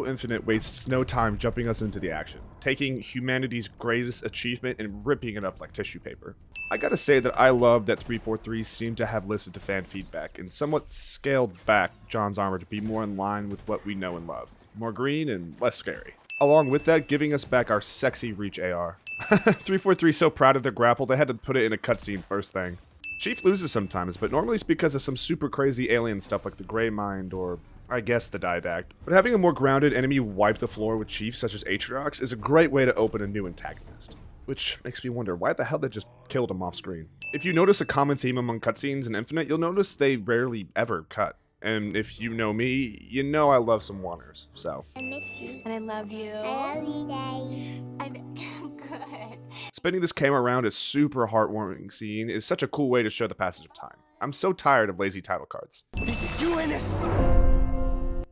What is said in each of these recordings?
Halo Infinite wastes no time jumping us into the action, taking humanity's greatest achievement and ripping it up like tissue paper. I gotta say that I love that 343 seemed to have listened to fan feedback and somewhat scaled back John's armor to be more in line with what we know and love. More green and less scary. Along with that, giving us back our sexy Reach AR. 343 so proud of their grapple they had to put it in a cutscene first thing. Chief loses sometimes, but normally it's because of some super crazy alien stuff like the Grey Mind or, I guess, the Didact. But having a more grounded enemy wipe the floor with chiefs such as Atriox is a great way to open a new antagonist. Which makes me wonder, why the hell they just killed him off screen? If you notice a common theme among cutscenes in Infinite, you'll notice they rarely ever cut. And if you know me, you know I love some wonders, so. I miss you. And I love you. I love you, Daddy. I'm good. Spinning this camera around a super heartwarming scene is such a cool way to show the passage of time. I'm so tired of lazy title cards. This is you in this.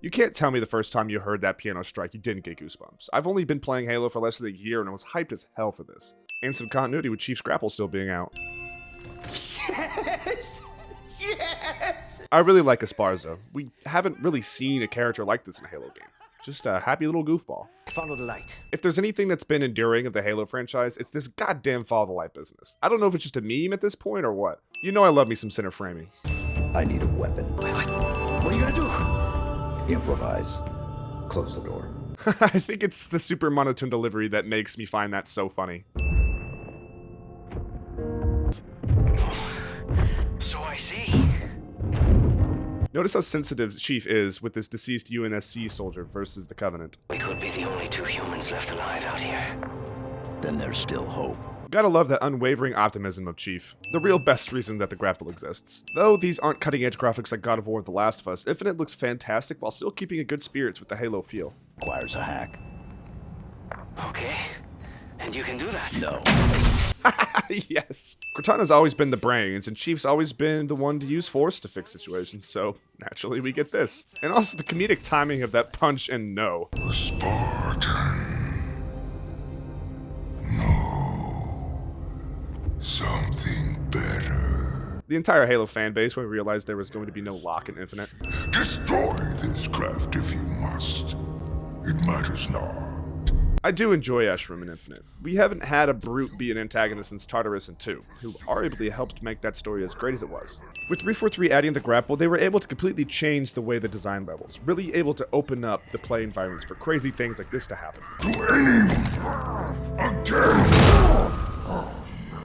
You can't tell me the first time you heard that piano strike you didn't get goosebumps. I've only been playing Halo for less than a year and I was hyped as hell for this. And some continuity with Chief's grapple still being out. Yes! Yes! I really like Esparza. We haven't really seen a character like this in a Halo game. Just a happy little goofball. Follow the light. If there's anything that's been enduring of the Halo franchise, it's this goddamn follow the light business. I don't know if it's just a meme at this point or what. You know I love me some center framing. I need a weapon. Wait, what? What are you gonna do? Improvise. Close the door. I think it's the super monotone delivery that makes me find that so funny. So I see. Notice how sensitive Chief is with this deceased UNSC soldier versus the Covenant. We could be the only two humans left alive out here. Then there's still hope. Gotta love that unwavering optimism of Chief. The real best reason that the grapple exists. Though these aren't cutting edge graphics like God of War or The Last of Us, Infinite looks fantastic while still keeping a good spirits with the Halo feel. Requires a hack. Okay. And you can do that? No. Yes. Cortana's always been the brains, and Chief's always been the one to use force to fix situations, so naturally we get this. And also the comedic timing of that punch and no. The Spartan. No. Something better. The entire Halo fanbase when we realized there was going to be no lock in Infinite. Destroy this craft if you must. It matters not. I do enjoy Eshram in Infinite. We haven't had a brute be an antagonist since Tartarus in 2, who arguably helped make that story as great as it was. With 343 adding the grapple, they were able to completely change the way the design levels, really able to open up the play environments for crazy things like this to happen. To anyone. Again.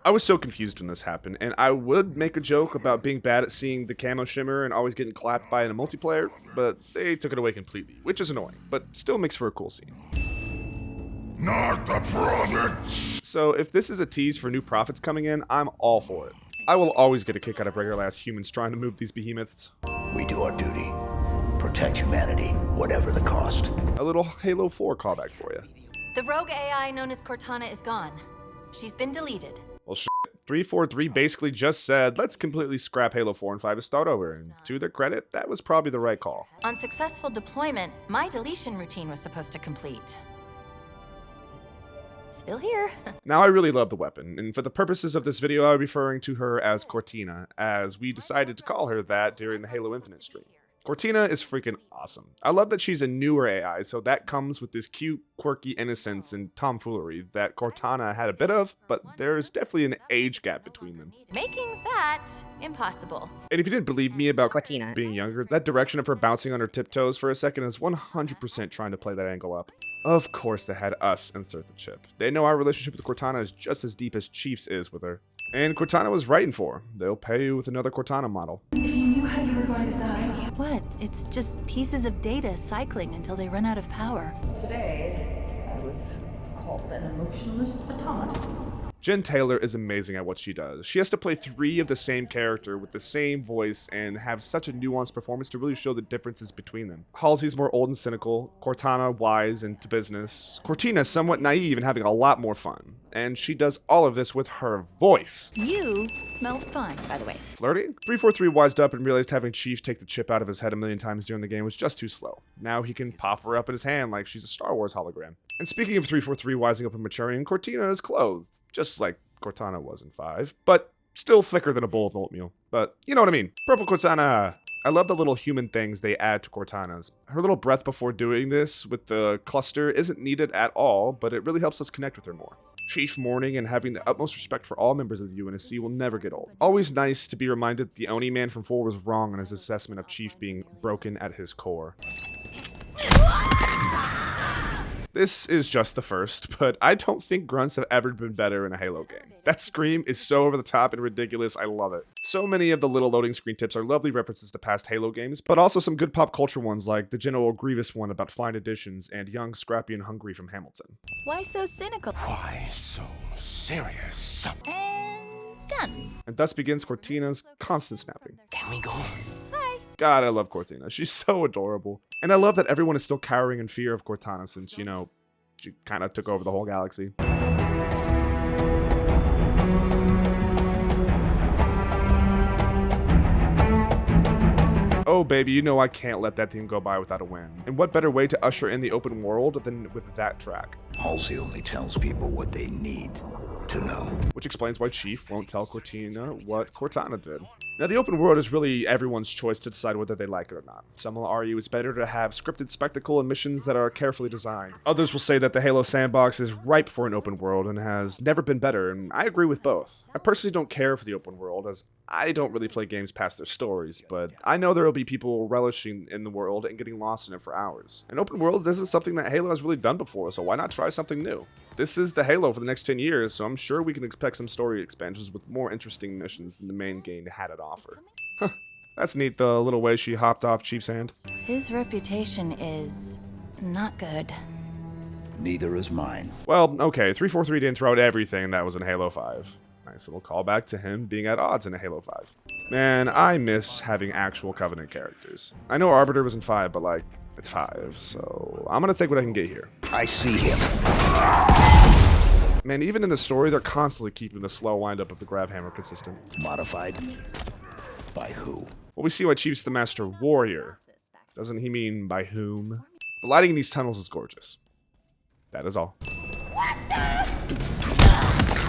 I was so confused when this happened, and I would make a joke about being bad at seeing the camo shimmer and always getting clapped by in a multiplayer, but they took it away completely, which is annoying, but still makes for a cool scene. Not the prophets! So if this is a tease for new prophets coming in, I'm all for it. I will always get a kick out of regular ass humans trying to move these behemoths. We do our duty. Protect humanity, whatever the cost. A little Halo 4 callback for you. The rogue AI known as Cortana is gone. She's been deleted. Well, shit. 343 basically just said, let's completely scrap Halo 4 and 5 to start over, and to their credit, that was probably the right call. On successful deployment, my deletion routine was supposed to complete. Still here. Now I really love the weapon, and for the purposes of this video, I'll be referring to her as Cortina, as we decided to call her that during the Halo Infinite stream. Cortina is freaking awesome. I love that she's a newer AI, so that comes with this cute, quirky innocence and tomfoolery that Cortana had a bit of, but there's definitely an age gap between them. Making that impossible. And if you didn't believe me about Cortina being younger, that direction of her bouncing on her tiptoes for a second is 100% trying to play that angle up. Of course they had us insert the chip. They know our relationship with Cortana is just as deep as Chief's is with her. And Cortana was writing for her. They'll pay you with another Cortana model. If you knew how you were going to die. What? It's just pieces of data cycling until they run out of power. Today, I was called an emotionless automaton. Jen Taylor is amazing at what she does. She has to play 3 of the same character with the same voice and have such a nuanced performance to really show the differences between them. Halsey's more old and cynical, Cortana wise and to business, Cortina somewhat naive and having a lot more fun. And she does all of this with her voice. You smelled fine, by the way. Flirty? 343 wised up and realized having Chief take the chip out of his head a million times during the game was just too slow. Now he can pop her up in his hand like she's a Star Wars hologram. And speaking of 343 wising up and maturing, Cortina is clothed, just like Cortana was in 5, but still thicker than a bowl of oatmeal. But you know what I mean. Purple Cortana! I love the little human things they add to Cortana's. Her little breath before doing this with the cluster isn't needed at all, but it really helps us connect with her more. Chief mourning and having the utmost respect for all members of the UNSC will never get old. Always nice to be reminded that the Oni man from 4 was wrong in his assessment of Chief being broken at his core. This is just the first, but I don't think grunts have ever been better in a Halo game. That scream is so over the top and ridiculous, I love it. So many of the little loading screen tips are lovely references to past Halo games, but also some good pop culture ones like the General Grievous one about fine editions and Young, Scrappy, and Hungry from Hamilton. Why so cynical? Why so serious? And done. And thus begins Cortina's constant snapping. Can we go? God, I love Cortina. She's so adorable. And I love that everyone is still cowering in fear of Cortana since, you know, she kind of took over the whole galaxy. Oh baby, you know I can't let that thing go by without a win. And what better way to usher in the open world than with that track? Halsey only tells people what they need to know. Which explains why Chief won't tell Cortina what Cortana did. Now, the open world is really everyone's choice to decide whether they like it or not. Some will argue it's better to have scripted spectacle and missions that are carefully designed. Others will say that the Halo sandbox is ripe for an open world and has never been better, and I agree with both. I personally don't care for the open world, as I don't really play games past their stories, but I know there will be people relishing in the world and getting lost in it for hours. An open world isn't something that Halo has really done before, so why not try something new? This is the Halo for the next 10 years, so I'm sure we can expect some story expansions with more interesting missions than the main game had to offer. Huh, that's neat, the little way she hopped off Chief's hand. His reputation is not good. Neither is mine. Well, okay, 343 didn't throw out everything that was in Halo 5. Nice little callback to him being at odds in a Halo 5. Man, I miss having actual Covenant characters. I know Arbiter was in 5, but like, it's 5, so I'm gonna take what I can get here. I see him. Man, even in the story, they're constantly keeping the slow wind-up of the grab hammer consistent. Modified? By who? Well, we see why Chief's the Master Warrior. Doesn't he mean by whom? The lighting in these tunnels is gorgeous. That is all.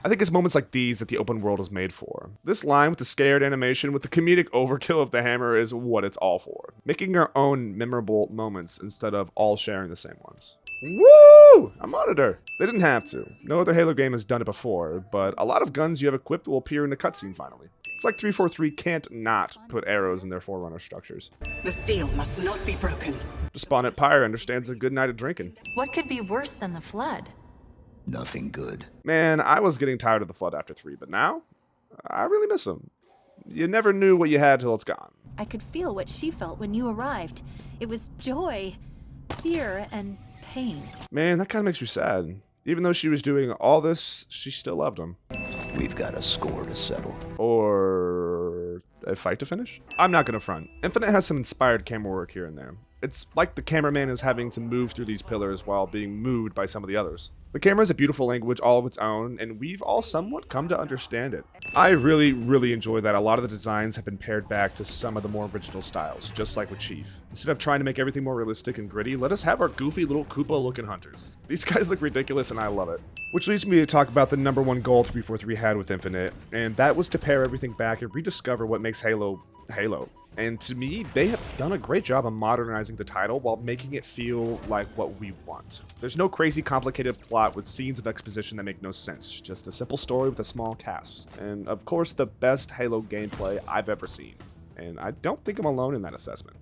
I think it's moments like these that the open world is made for. This line with the scared animation with the comedic overkill of the hammer is what it's all for. Making our own memorable moments instead of all sharing the same ones. Woo! A monitor! They didn't have to. No other Halo game has done it before, but a lot of guns you have equipped will appear in the cutscene finally. It's like 343 can't not put arrows in their Forerunner structures. The seal must not be broken. Despondent Pyre understands a good night of drinking. What could be worse than the flood? Nothing good. Man, I was getting tired of the Flood after 3, but now, I really miss him. You never knew what you had till it's gone. I could feel what she felt when you arrived. It was joy, fear, and pain. Man, that kind of makes me sad. Even though she was doing all this, she still loved him. We've got a score to settle. Or a fight to finish? I'm not gonna front. Infinite has some inspired camera work here and there. It's like the cameraman is having to move through these pillars while being moved by some of the others. The camera is a beautiful language all of its own, and we've all somewhat come to understand it. I really enjoy that a lot of the designs have been pared back to some of the more original styles, just like with Chief. Instead of trying to make everything more realistic and gritty, let us have our goofy little Koopa-looking hunters. These guys look ridiculous and I love it. Which leads me to talk about the #1 goal 343 had with Infinite, and that was to pare everything back and rediscover what makes Halo, Halo. And to me, they have done a great job of modernizing the title while making it feel like what we want. There's no crazy complicated plot with scenes of exposition that make no sense, just a simple story with a small cast. And of course, the best Halo gameplay I've ever seen. And I don't think I'm alone in that assessment.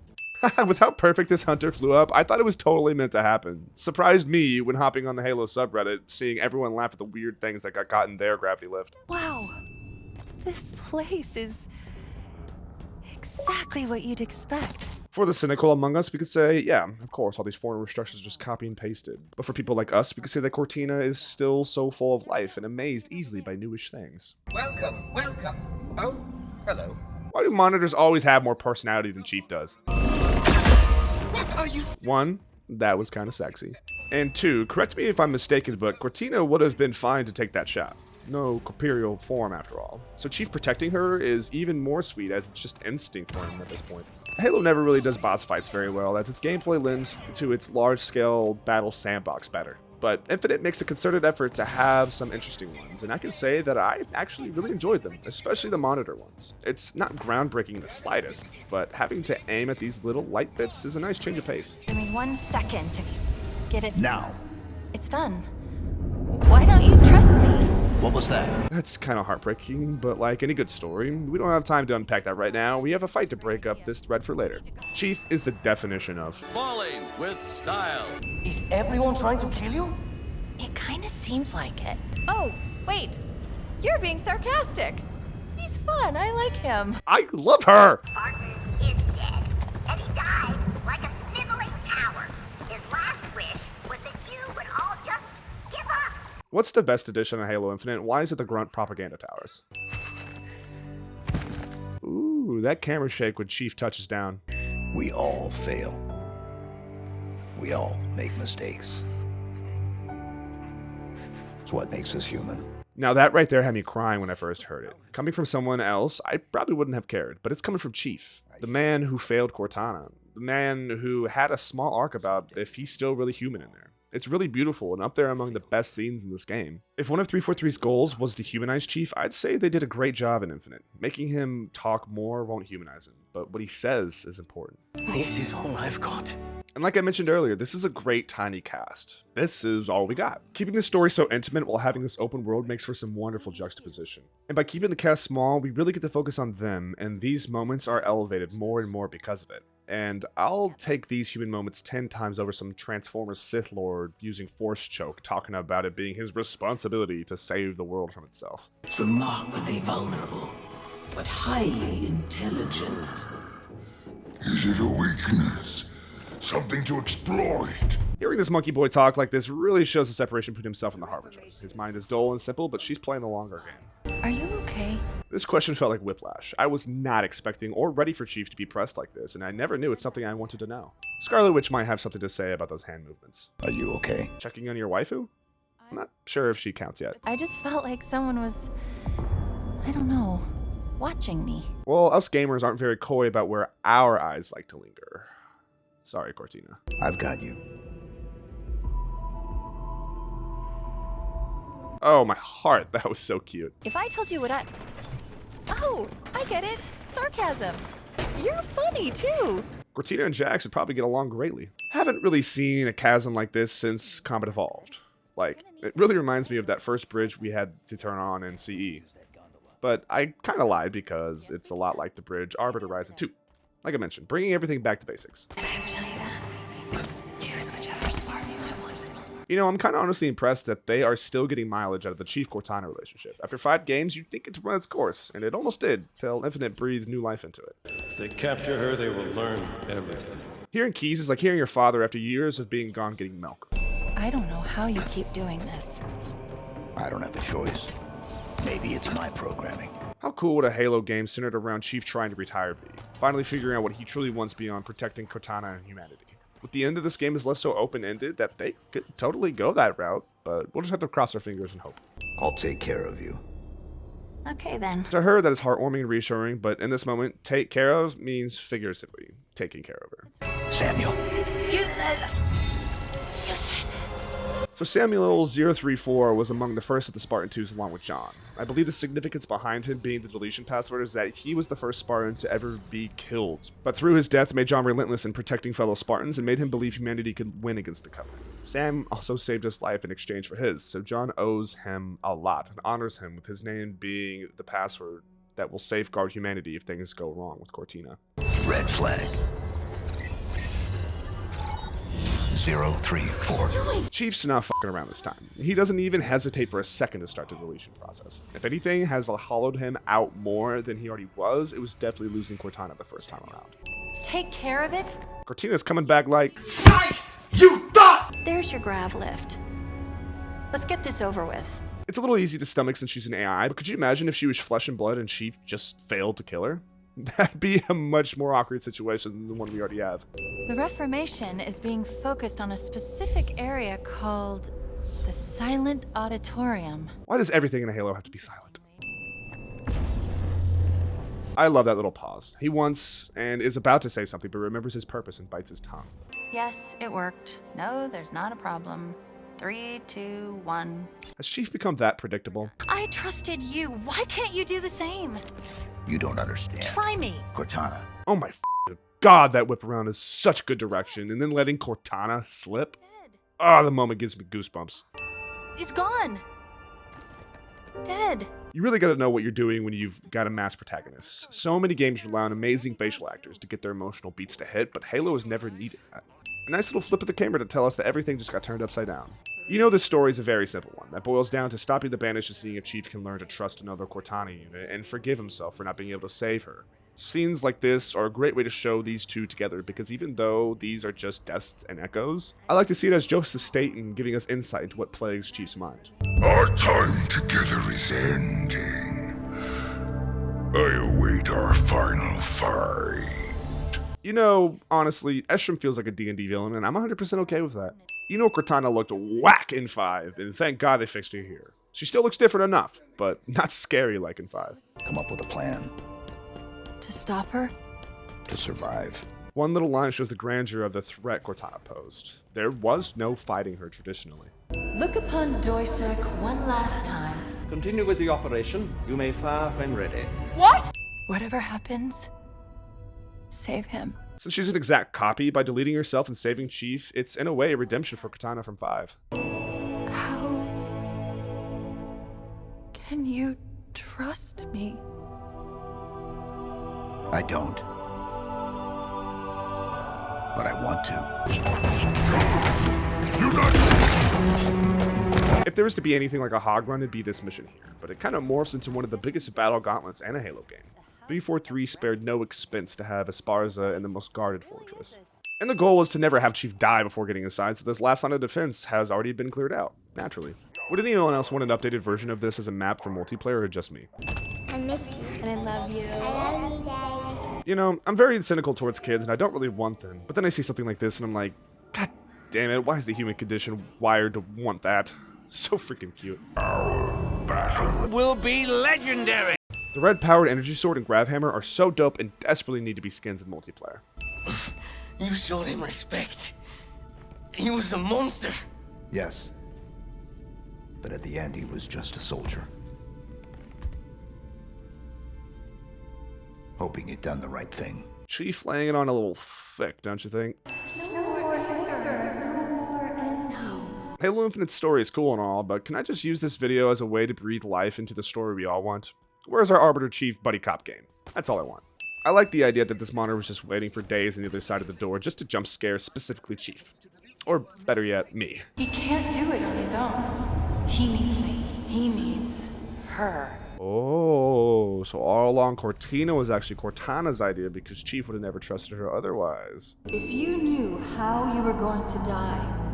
With how perfect this hunter flew up, I thought it was totally meant to happen. Surprised me when hopping on the Halo subreddit, seeing everyone laugh at the weird things that got caught in their gravity lift. Wow, this place is exactly what you'd expect. For the cynical among us, we could say, yeah, of course, all these foreign structures are just copy and pasted. But for people like us, we could say that Cortina is still so full of life and amazed easily by newish things. Welcome, welcome. Oh, hello. Why do monitors always have more personality than Chief does? What are you? 1, that was kind of sexy. And 2, correct me if I'm mistaken, but Cortina would have been fine to take that shot. No corporeal form after all. So Chief protecting her is even more sweet as it's just instinct for him at this point. Halo never really does boss fights very well, as its gameplay lends to its large-scale battle sandbox better. But Infinite makes a concerted effort to have some interesting ones, and I can say that I actually really enjoyed them, especially the monitor ones. It's not groundbreaking in the slightest, but having to aim at these little light bits is a nice change of pace. Give me 1 second to get it. Now, It's done. Why don't you trust me? what was that? That's kind of heartbreaking, but like any good story, we don't have time to unpack that right now. We have a fight to break up this thread for later. Chief is the definition of Falling with style. Is everyone trying to kill you? It kind of seems like it. Oh, wait. You're being sarcastic. He's fun. I like him. I love her! Arthur is dead, and he died like a sniveling coward. His last wish was that you would all just give up. What's the best edition of Halo Infinite? Why is it the Grunt Propaganda Towers? Ooh, that camera shake when Chief touches down. We all fail. We all make mistakes. It's what makes us human. Now that right there had me crying when I first heard it. Coming from someone else, I probably wouldn't have cared, but it's coming from Chief, the man who failed Cortana, the man who had a small arc about if he's still really human in there. It's really beautiful and up there among the best scenes in this game. If one of 343's goals was to humanize Chief, I'd say they did a great job in Infinite. Making him talk more won't humanize him, but what he says is important. This is all I've got. And like I mentioned earlier, this is a great tiny cast. This is all we got. Keeping the story so intimate while having this open world makes for some wonderful juxtaposition. And by keeping the cast small, we really get to focus on them, and these moments are elevated more and more because of it. And I'll take these human moments 10 times over some Transformers Sith Lord using Force Choke, talking about it being his responsibility to save the world from itself. It's remarkably vulnerable, but highly intelligent. Is it a weakness? Something to exploit? Hearing this monkey boy talk like this really shows the separation between himself and the Harbinger. His mind is dull and simple, but she's playing the longer game. Are you okay? This question felt like whiplash. I was not expecting or ready for Chief to be pressed like this, and I never knew it's something I wanted to know. Scarlet Witch might have something to say about those hand movements. Are you okay? Checking on your waifu? I'm not sure if she counts yet. I just felt like someone was, I don't know, watching me. Well, us gamers aren't very coy about where our eyes like to linger. Sorry, Cortina. I've got you. Oh, my heart. That was so cute. If I told you what I... Oh, I get it. Sarcasm. You're funny, too. Cortina and Jax would probably get along greatly. Haven't really seen a chasm like this since Combat Evolved. Like, it really reminds me of that first bridge we had to turn on in CE. But I kind of lied because it's a lot like the bridge Arbiter rides in 2. Like I mentioned, bringing everything back to basics. Did I ever tell you that? Choose whichever spark you want. You know, I'm kind of honestly impressed that they are still getting mileage out of the Chief-Cortana relationship. After 5 games, you'd think it'd run its course, and it almost did, till Infinite breathed new life into it. If they capture her, they will learn everything. Hearing keys is like hearing your father after years of being gone getting milk. I don't know how you keep doing this. I don't have a choice. Maybe it's my programming. How cool would a Halo game centered around Chief trying to retire be? Finally figuring out what he truly wants beyond protecting Cortana and humanity. With the end of this game is left so open-ended that they could totally go that route, but we'll just have to cross our fingers and hope. I'll take care of you. Okay, then. To her, that is heartwarming and reassuring, but in this moment, take care of means figuratively taking care of her. Samuel. You said... So Samuel 034 was among the first of the Spartan 2s along with John. I believe the significance behind him being the deletion password is that he was the first Spartan to ever be killed. But through his death made John relentless in protecting fellow Spartans and made him believe humanity could win against the Covenant. Sam also saved his life in exchange for his, so John owes him a lot and honors him with his name being the password that will safeguard humanity if things go wrong with Cortina. Red flag. 034. Chief's not fucking around this time. He doesn't even hesitate for a second to start the deletion process. If anything has hollowed him out more than he already was, it was definitely losing Cortana the first time around. Take care of it. Cortina's coming back like, Psych! You thought! There's your grav lift. Let's get this over with. it's a little easy to stomach since she's an AI, but could you imagine if she was flesh and blood and Chief just failed to kill her? That'd be a much more awkward situation than the one we already have. The Reformation is being focused on a specific area called the Silent Auditorium. Why does everything in a Halo have to be silent? I love that little pause. He wants and is about to say something, but remembers his purpose and bites his tongue. Yes, it worked. No, there's not a problem. 3, 2, 1. Has Chief become that predictable? I trusted you. Why can't you do the same? You don't understand. Try me. Cortana. Oh my god, that whip around is such good direction, and then letting Cortana slip? Ah, the moment gives me goosebumps. He's gone. Dead. You really gotta know what you're doing when you've got a mass protagonist. So many games rely on amazing facial actors to get their emotional beats to hit, but Halo has never needed that. A nice little flip of the camera to tell us that everything just got turned upside down. You know this story is a very simple one, that boils down to stopping the banish and seeing if Chief can learn to trust another Cortana unit and forgive himself for not being able to save her. Scenes like this are a great way to show these two together, because even though these are just deaths and echoes, I like to see it as Joseph's state and giving us insight into what plagues Chief's mind. Our time together is ending. I await our final fight. You know, honestly, Eshram feels like a D&D villain, and I'm 100% okay with that. You know Cortana looked whack in 5, and thank God they fixed her here. She still looks different enough, but not scary like in 5. Come up with a plan To stop her? to survive. One little line shows the grandeur of the threat Cortana posed. There was no fighting her traditionally. Look upon Dorsek one last time. Continue with the operation. You may fire when ready. What? Whatever happens, save him. Since she's an exact copy, by deleting herself and saving Chief, it's in a way a redemption for Cortana from 5. How can you trust me? I don't. But I want to. If there was to be anything like a hog run, it'd be this mission here, but it kind of morphs into one of the biggest battle gauntlets in a Halo game. 343 spared no expense to have Esparza in the most guarded fortress. And the goal was to never have Chief die before getting inside, so this last line of defense has already been cleared out, naturally. Would anyone else want an updated version of this as a map for multiplayer, or just me? I miss you. And I love you. I love you, Daddy. You know, I'm very cynical towards kids, and I don't really want them, but then I see something like this, and I'm like, God damn it, why is the human condition wired to want that? So freaking cute. Will be legendary. The red-powered energy sword and grav hammer are so dope and desperately need to be skins in multiplayer. You showed him respect. He was a monster. Yes. But at the end, he was just a soldier. Hoping he'd done the right thing. Chief laying it on a little thick, don't you think? Halo Infinite's story is cool and all, but can I just use this video as a way to breathe life into the story we all want? Where's our Arbiter Chief buddy cop game? That's all I want. I like the idea that this monitor was just waiting for days on the other side of the door just to jump scare specifically Chief. Or better yet, me. He can't do it on his own. He needs me. He needs her. Oh, so all along Cortina was actually Cortana's idea because Chief would have never trusted her otherwise. If you knew how you were going to die,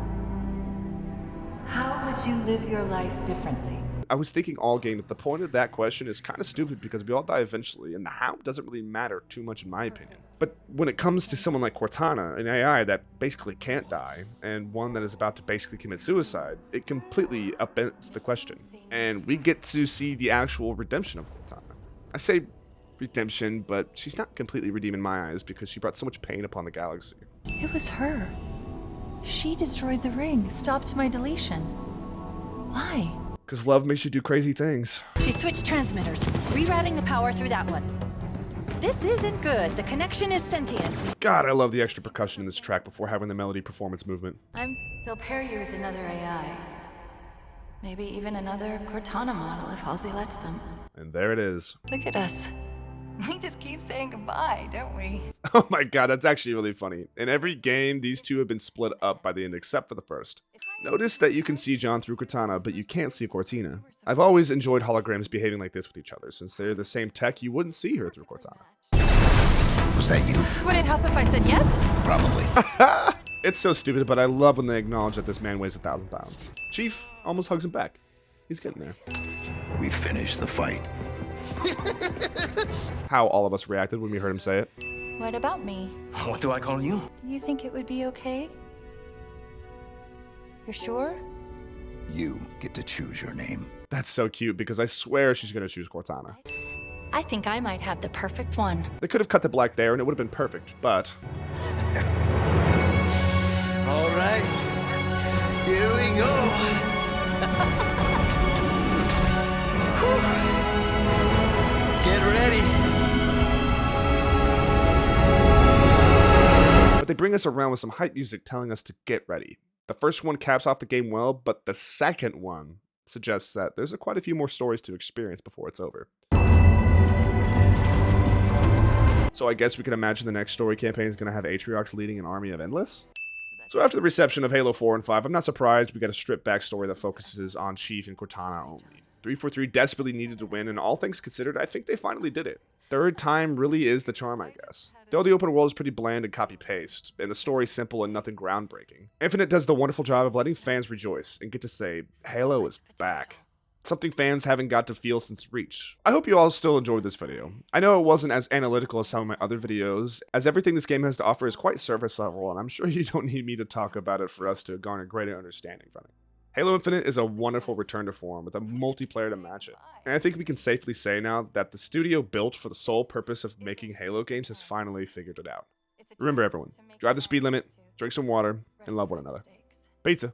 how would you live your life differently? I was thinking all game that the point of that question is kind of stupid because we all die eventually, and the how doesn't really matter too much in my opinion. But when it comes to someone like Cortana, an AI that basically can't die, and one that is about to basically commit suicide, it completely upends the question. And we get to see the actual redemption of Cortana. I say redemption, but she's not completely redeemed in my eyes because she brought so much pain upon the galaxy. It was her. She destroyed the ring, stopped my deletion. Why? Because love makes you do crazy things. She switched transmitters, rerouting the power through that one. This isn't good. The connection is sentient. God, I love the extra percussion in this track before having the melody performance movement. They'll pair you with another AI. Maybe even another Cortana model if Halsey lets them. And there it is. Look at us. We just keep saying goodbye, don't we? Oh my god, that's actually really funny. In every game, these two have been split up by the end except for the first. Notice that you can see John through Cortana, but you can't see Cortina. I've always enjoyed holograms behaving like this with each other. Since they're the same tech, you wouldn't see her through Cortana. Was that you? Would it help if I said yes? Probably. It's so stupid, but I love when they acknowledge that this man weighs 1,000 pounds. Chief almost hugs him back. He's getting there. We finished the fight. How all of us reacted when we heard him say it. What about me? What do I call you? Do you think it would be okay? You're sure? You get to choose your name. That's so cute because I swear she's going to choose Cortana. I think I might have the perfect one. They could have cut the black there and it would have been perfect, but... All right. Here we go. Whew. Get ready. But they bring us around with some hype music telling us to get ready. The first one caps off the game well, but the second one suggests that there's quite a few more stories to experience before it's over. So I guess we can imagine the next story campaign is going to have Atriox leading an army of Endless? So after the reception of Halo 4 and 5, I'm not surprised we got a stripped backstory that focuses on Chief and Cortana only. 343 desperately needed to win, and all things considered, I think they finally did it. Third time really is the charm, I guess. Though the open world is pretty bland and copy-paste, and the story's simple and nothing groundbreaking, Infinite does the wonderful job of letting fans rejoice and get to say, Halo is back. Something fans haven't got to feel since Reach. I hope you all still enjoyed this video. I know it wasn't as analytical as some of my other videos, as everything this game has to offer is quite surface level, and I'm sure you don't need me to talk about it for us to garner greater understanding from it. Halo Infinite is a wonderful return to form with a multiplayer to match it. And I think we can safely say now that the studio built for the sole purpose of making Halo games has finally figured it out. Remember everyone, drive the speed limit, drink some water, and love one another. Pizza.